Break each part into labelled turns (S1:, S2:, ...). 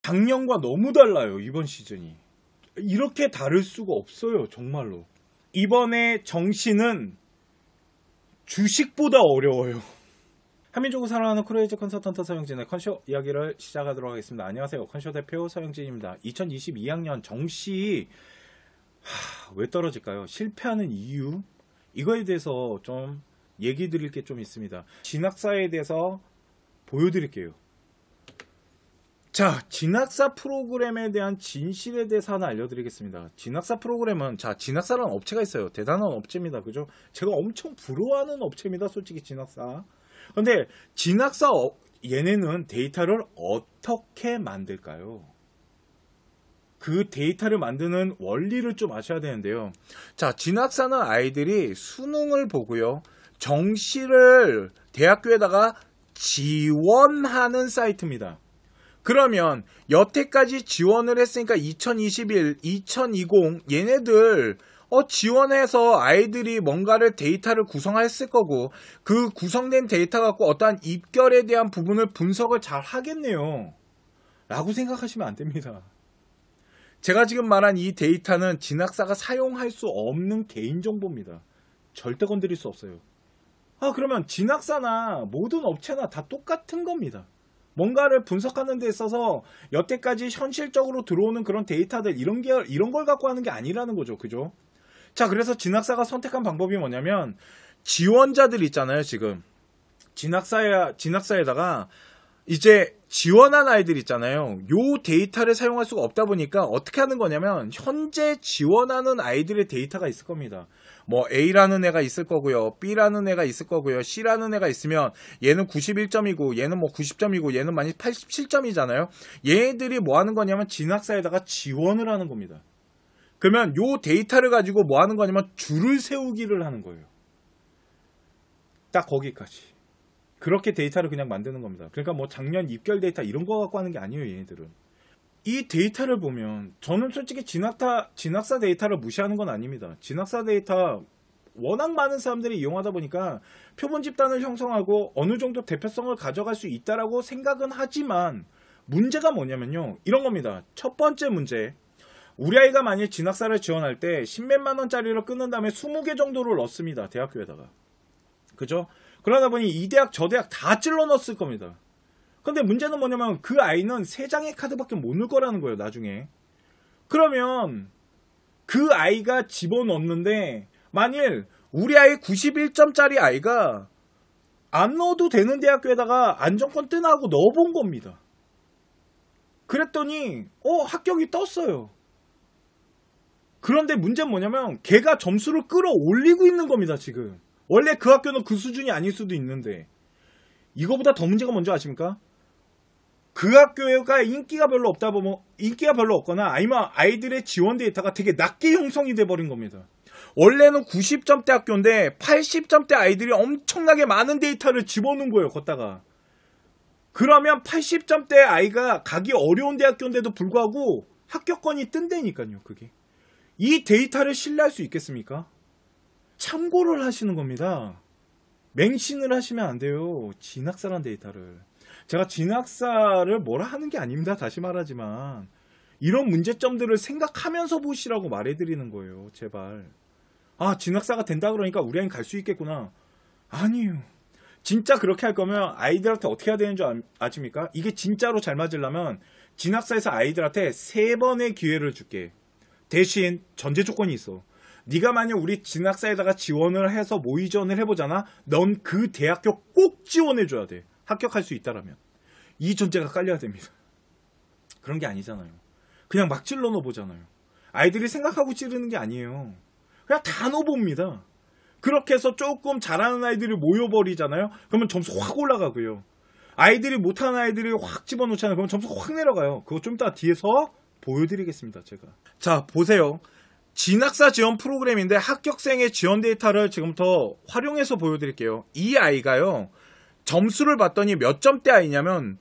S1: 작년과 너무 달라요. 이번 시즌이 이렇게 다를 수가 없어요. 정말로 이번에 정시는 주식보다 어려워요. 한민족을 사랑하는 크루에이지 컨설턴트 서영진의 컨쇼 이야기를 시작하도록 하겠습니다. 안녕하세요. 컨쇼 대표 서영진입니다. 2022학년 정시 왜 떨어질까요? 실패하는 이유? 이거에 대해서 좀 얘기 드릴 게 좀 있습니다. 진학사에 대해서 보여드릴게요. 자, 진학사 프로그램에 대한 진실에 대해서 하나 알려드리겠습니다. 진학사 프로그램은, 자, 진학사라는 업체가 있어요. 대단한 업체입니다. 그죠? 제가 엄청 부러워하는 업체입니다. 솔직히 진학사. 근데 진학사 얘네는 데이터를 어떻게 만들까요? 그 데이터를 만드는 원리를 좀 아셔야 되는데요. 자, 진학사는 아이들이 수능을 보고요. 정시를 대학교에다가 지원하는 사이트입니다. 그러면 여태까지 지원을 했으니까 2021, 2020 얘네들 지원해서 아이들이 뭔가를 데이터를 구성했을 거고 그 구성된 데이터 갖고 어떠한 입결에 대한 부분을 분석을 잘 하겠네요. 라고 생각하시면 안 됩니다. 제가 지금 말한 이 데이터는 진학사가 사용할 수 없는 개인정보입니다. 절대 건드릴 수 없어요. 그러면 진학사나 모든 업체나 다 똑같은 겁니다. 뭔가를 분석하는 데 있어서 여태까지 현실적으로 들어오는 그런 데이터들 이런 걸 갖고 하는 게 아니라는 거죠. 그죠? 자, 그래서 진학사가 선택한 방법이 뭐냐면 지원자들 있잖아요. 지금 진학사에다가 이제 지원한 아이들 있잖아요. 요 데이터를 사용할 수가 없다 보니까 어떻게 하는 거냐면 현재 지원하는 아이들의 데이터가 있을 겁니다. 뭐 A라는 애가 있을 거고요. B라는 애가 있을 거고요. C라는 애가 있으면 얘는 91점이고 얘는 뭐 90점이고 얘는 만약 87점이잖아요. 얘들이 뭐 하는 거냐면 진학사에다가 지원을 하는 겁니다. 그러면 요 데이터를 가지고 뭐 하는 거냐면 줄을 세우기를 하는 거예요. 딱 거기까지. 그렇게 데이터를 그냥 만드는 겁니다. 그러니까 뭐 작년 입결 데이터 이런 거 갖고 하는 게 아니에요. 얘네들은. 이 데이터를 보면 저는 솔직히 진학사 데이터를 무시하는 건 아닙니다. 진학사 데이터 워낙 많은 사람들이 이용하다 보니까 표본 집단을 형성하고 어느 정도 대표성을 가져갈 수 있다라고 생각은 하지만 문제가 뭐냐면요. 이런 겁니다. 첫 번째 문제. 우리 아이가 만약 진학사를 지원할 때 10몇만 원짜리를 끊은 다음에 20개 정도를 넣습니다. 대학교에다가. 그죠? 그러다 보니 이 대학 저 대학 다 찔러 넣었을 겁니다. 근데 문제는 뭐냐면 그 아이는 3장의 카드밖에 못 넣을 거라는 거예요. 나중에. 그러면 그 아이가 집어넣는데 만일 우리 아이 91점짜리 아이가 안 넣어도 되는 대학교에다가 안정권 뜨나하고 넣어본 겁니다. 그랬더니 합격이 떴어요. 그런데 문제는 뭐냐면 걔가 점수를 끌어올리고 있는 겁니다. 지금. 원래 그 학교는 그 수준이 아닐 수도 있는데 이거보다 더 문제가 뭔지 아십니까? 그 학교가 인기가 별로 없거나 아니면 아이들의 지원 데이터가 되게 낮게 형성이 돼버린 겁니다. 원래는 90점대 학교인데 80점대 아이들이 엄청나게 많은 데이터를 집어넣은 거예요. 걷다가. 그러면 80점대 아이가 가기 어려운 대학교인데도 불구하고 합격권이 뜬다니까요. 그게. 이 데이터를 신뢰할 수 있겠습니까? 참고를 하시는 겁니다. 맹신을 하시면 안 돼요. 진학사란 데이터를. 제가 진학사를 뭐라 하는 게 아닙니다. 다시 말하지만 이런 문제점들을 생각하면서 보시라고 말해드리는 거예요. 제발. 진학사가 된다 그러니까 우리 아이는 갈 수 있겠구나. 아니에요. 진짜 그렇게 할 거면 아이들한테 어떻게 해야 되는 줄 아십니까? 이게 진짜로 잘 맞으려면 진학사에서 아이들한테 3번의 기회를 줄게. 대신 전제 조건이 있어. 네가 만약 우리 진학사에다가 지원을 해서 모의 지원을 해보잖아. 넌 그 대학교 꼭 지원해줘야 돼. 합격할 수 있다라면. 이 전제가 깔려야 됩니다. 그런 게 아니잖아요. 그냥 막 찔러 넣어보잖아요. 아이들이 생각하고 찌르는 게 아니에요. 그냥 다 넣어봅니다. 그렇게 해서 조금 잘하는 아이들이 모여버리잖아요. 그러면 점수 확 올라가고요. 아이들이 못하는 아이들이 확 집어넣잖아요. 그러면 점수가 확 내려가요. 그거 좀 이따 뒤에서 보여드리겠습니다. 제가. 자, 보세요. 진학사 지원 프로그램인데 합격생의 지원 데이터를 지금부터 활용해서 보여드릴게요. 이 아이가요. 점수를 봤더니 몇 점대 아이냐면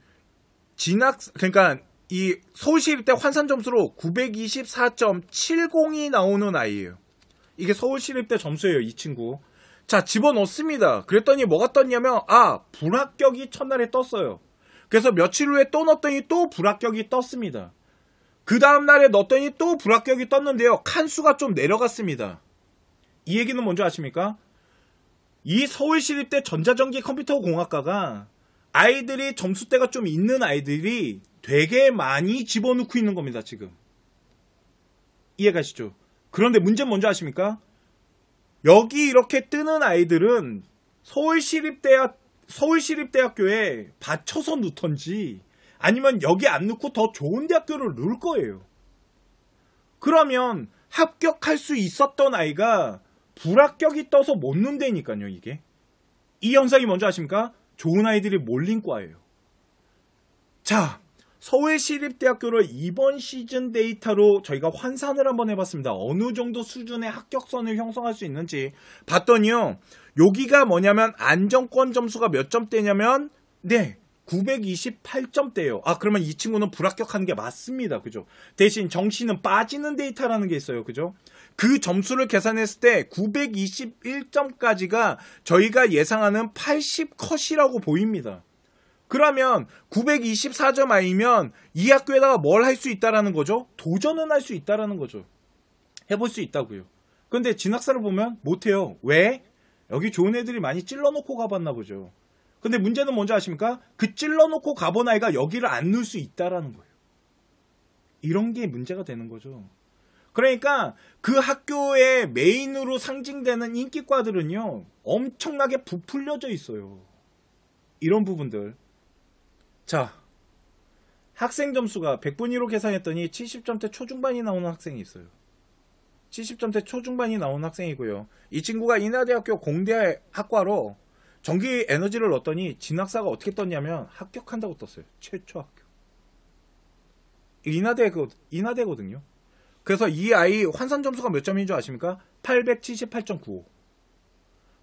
S1: 그러니까 이 서울시립대 환산 점수로 924.70이 나오는 아이예요. 이게 서울시립대 점수예요. 이 친구. 자, 집어넣습니다. 그랬더니 뭐가 떴냐면 불합격이 첫날에 떴어요. 그래서 며칠 후에 또 넣었더니 또 불합격이 떴습니다. 그 다음날에 넣었더니 또 불합격이 떴는데요. 칸수가 좀 내려갔습니다. 이 얘기는 뭔지 아십니까? 이 서울시립대 전자전기 컴퓨터공학과가 아이들이 점수대가 좀 있는 아이들이 되게 많이 집어넣고 있는 겁니다. 지금. 이해가시죠? 그런데 문제는 뭔지 아십니까? 여기 이렇게 뜨는 아이들은 서울시립대학교에 받쳐서 넣던지 아니면 여기 안 넣고 더 좋은 대학교를 넣을 거예요. 그러면 합격할 수 있었던 아이가 불합격이 떠서 못 넣는다니까요. 이게. 이 현상이 뭔지 아십니까? 좋은 아이들이 몰린 과예요. 자, 서울시립대학교를 이번 시즌 데이터로 저희가 환산을 한번 해봤습니다. 어느 정도 수준의 합격선을 형성할 수 있는지 봤더니요. 여기가 뭐냐면 안정권 점수가 몇 점대냐면 928점대예요. 아, 그러면 이 친구는 불합격한 게 맞습니다. 그죠? 대신 정시는 빠지는 데이터라는 게 있어요. 그죠? 그 점수를 계산했을 때 921점까지가 저희가 예상하는 80컷이라고 보입니다. 그러면 924점 아이면 이 학교에다가 뭘 할 수 있다라는 거죠? 도전은 할 수 있다라는 거죠. 해볼 수 있다고요. 근데 진학사를 보면 못해요. 왜? 여기 좋은 애들이 많이 찔러놓고 가봤나 보죠. 근데 문제는 뭔지 아십니까? 그 찔러놓고 가본 아이가 여기를 안 넣을 수 있다라는 거예요. 이런 게 문제가 되는 거죠. 그러니까 그 학교의 메인으로 상징되는 인기과들은요. 엄청나게 부풀려져 있어요. 이런 부분들. 자, 학생 점수가 100분위로 계산했더니 70점대 초중반이 나오는 학생이 있어요. 70점대 초중반이 나오는 학생이고요. 이 친구가 인하대학교 공대 학과로 전기 에너지를 넣었더니 진학사가 어떻게 떴냐면 합격한다고 떴어요. 최초 합격. 인하대거든요. 그래서 이 아이 환산 점수가 몇 점인 줄 아십니까? 878.95.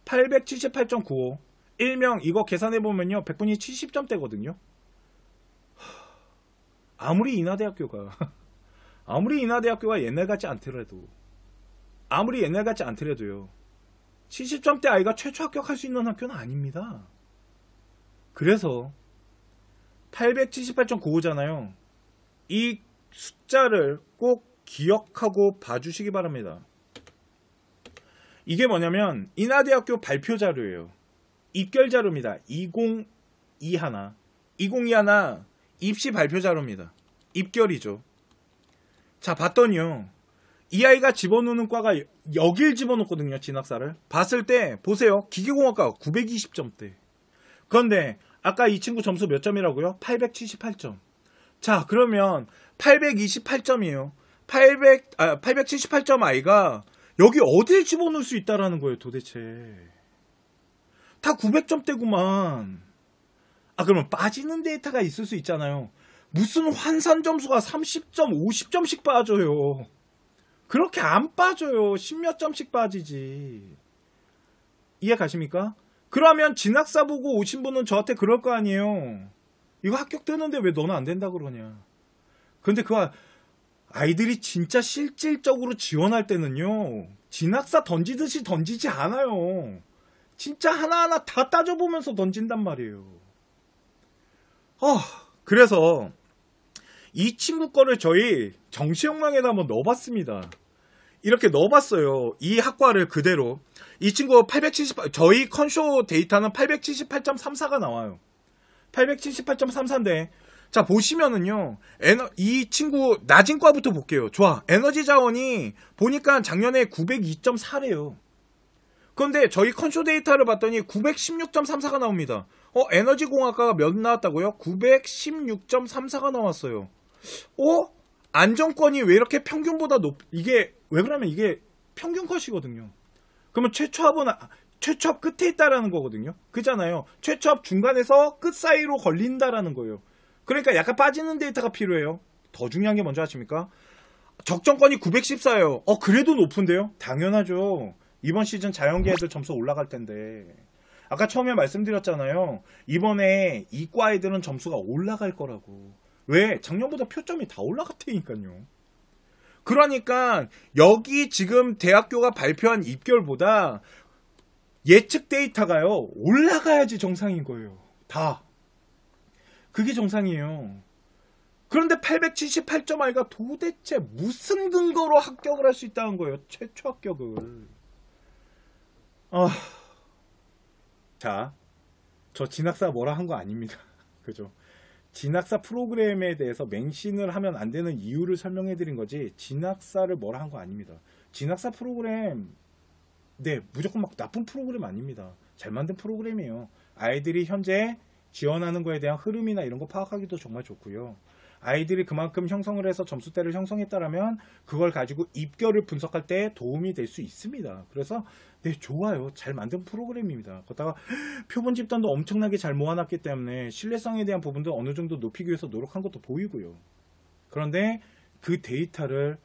S1: 878.95. 일명 이거 계산해보면요. 100분위 70점대거든요. 아무리 인하대학교가 옛날 같지 않더라도요. 70점대 아이가 최초 합격할 수 있는 학교는 아닙니다. 그래서 878.95잖아요. 이 숫자를 꼭 기억하고 봐주시기 바랍니다. 이게 뭐냐면 인하대학교 발표 자료예요. 입결 자료입니다. 2021 입시 발표 자료입니다. 입결이죠. 자, 봤더니요. 이 아이가 집어넣는 과가 여길 집어넣거든요. 진학사를. 봤을 때 보세요. 기계공학과 920점대. 그런데 아까 이 친구 점수 몇 점이라고요? 878점. 자, 그러면 828점이에요. 878점 아이가 여기 어딜 집어넣을 수 있다라는 거예요. 도대체. 다 900점대구만. 아, 그러면 빠지는 데이터가 있을 수 있잖아요. 무슨 환산 점수가 30점, 50점씩 빠져요. 그렇게 안 빠져요. 10몇 점씩 빠지지. 이해 가십니까? 그러면 진학사 보고 오신 분은 저한테 그럴 거 아니에요. 이거 합격 뜨는데 왜 너는 안 된다 그러냐. 근데 그 아이들이 진짜 실질적으로 지원할 때는요. 진학사 던지듯이 던지지 않아요. 진짜 하나하나 다 따져보면서 던진단 말이에요. 그래서 이 친구 거를 저희 정시혁명에다 한번 넣어봤습니다. 이렇게 넣어봤어요. 이 학과를 그대로. 이 친구 878, 저희 컨쇼 데이터는 878.34가 나와요. 878.34인데, 자, 보시면은요, 이 친구 낮은 과부터 볼게요. 좋아. 에너지 자원이 보니까 작년에 902.4래요. 그런데 저희 컨쇼 데이터를 봤더니 916.34가 나옵니다. 에너지 공학과가 몇 나왔다고요? 916.34가 나왔어요. 안정권이 왜 이렇게 평균보다 이게 왜 그러면 이게 평균 컷이거든요. 그러면 최초합 끝에 있다라는 거거든요. 그잖아요. 최초합 중간에서 끝 사이로 걸린다라는 거예요. 그러니까 약간 빠지는 데이터가 필요해요. 더 중요한 게 뭔지 아십니까? 적정권이 914예요. 그래도 높은데요? 당연하죠. 이번 시즌 자연계 애들 점수 올라갈 텐데. 아까 처음에 말씀드렸잖아요. 이번에 이과 애들은 점수가 올라갈 거라고. 왜? 작년보다 표점이 다 올라갔다니까요. 그러니까 여기 지금 대학교가 발표한 입결보다 예측 데이터가요. 올라가야지 정상인 거예요. 다. 그게 정상이에요. 그런데 878.I가 도대체 무슨 근거로 합격을 할 수 있다는 거예요? 최초 합격을. 자, 저 진학사 뭐라 한 거 아닙니다. 그죠? 진학사 프로그램에 대해서 맹신을 하면 안 되는 이유를 설명해 드린 거지, 진학사를 뭐라 한 거 아닙니다. 진학사 프로그램, 네, 무조건 막 나쁜 프로그램 아닙니다. 잘 만든 프로그램이에요. 아이들이 현재 지원하는 거에 대한 흐름이나 이런 거 파악하기도 정말 좋고요. 아이들이 그만큼 형성을 해서 점수대를 형성했다라면 그걸 가지고 입결을 분석할 때 도움이 될 수 있습니다. 그래서 네, 좋아요. 잘 만든 프로그램입니다. 거기다가 표본 집단도 엄청나게 잘 모아놨기 때문에 신뢰성에 대한 부분도 어느 정도 높이기 위해서 노력한 것도 보이고요. 그런데 그 데이터를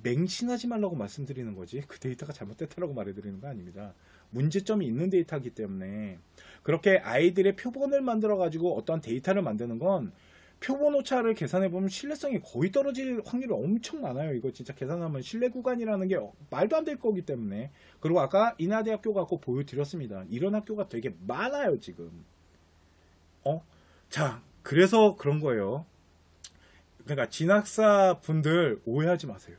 S1: 맹신하지 말라고 말씀드리는 거지, 그 데이터가 잘못됐다라고 말해드리는 거 아닙니다. 문제점이 있는 데이터이기 때문에. 그렇게 아이들의 표본을 만들어 가지고 어떠한 데이터를 만드는 건 표본 오차를 계산해보면 신뢰성이 거의 떨어질 확률이 엄청 많아요. 이거 진짜 계산하면 신뢰 구간이라는 게 말도 안 될 거기 때문에. 그리고 아까 인하대학교 갖고 보여드렸습니다. 이런 학교가 되게 많아요 지금. 자, 그래서 그런 거예요. 그러니까 진학사 분들 오해하지 마세요.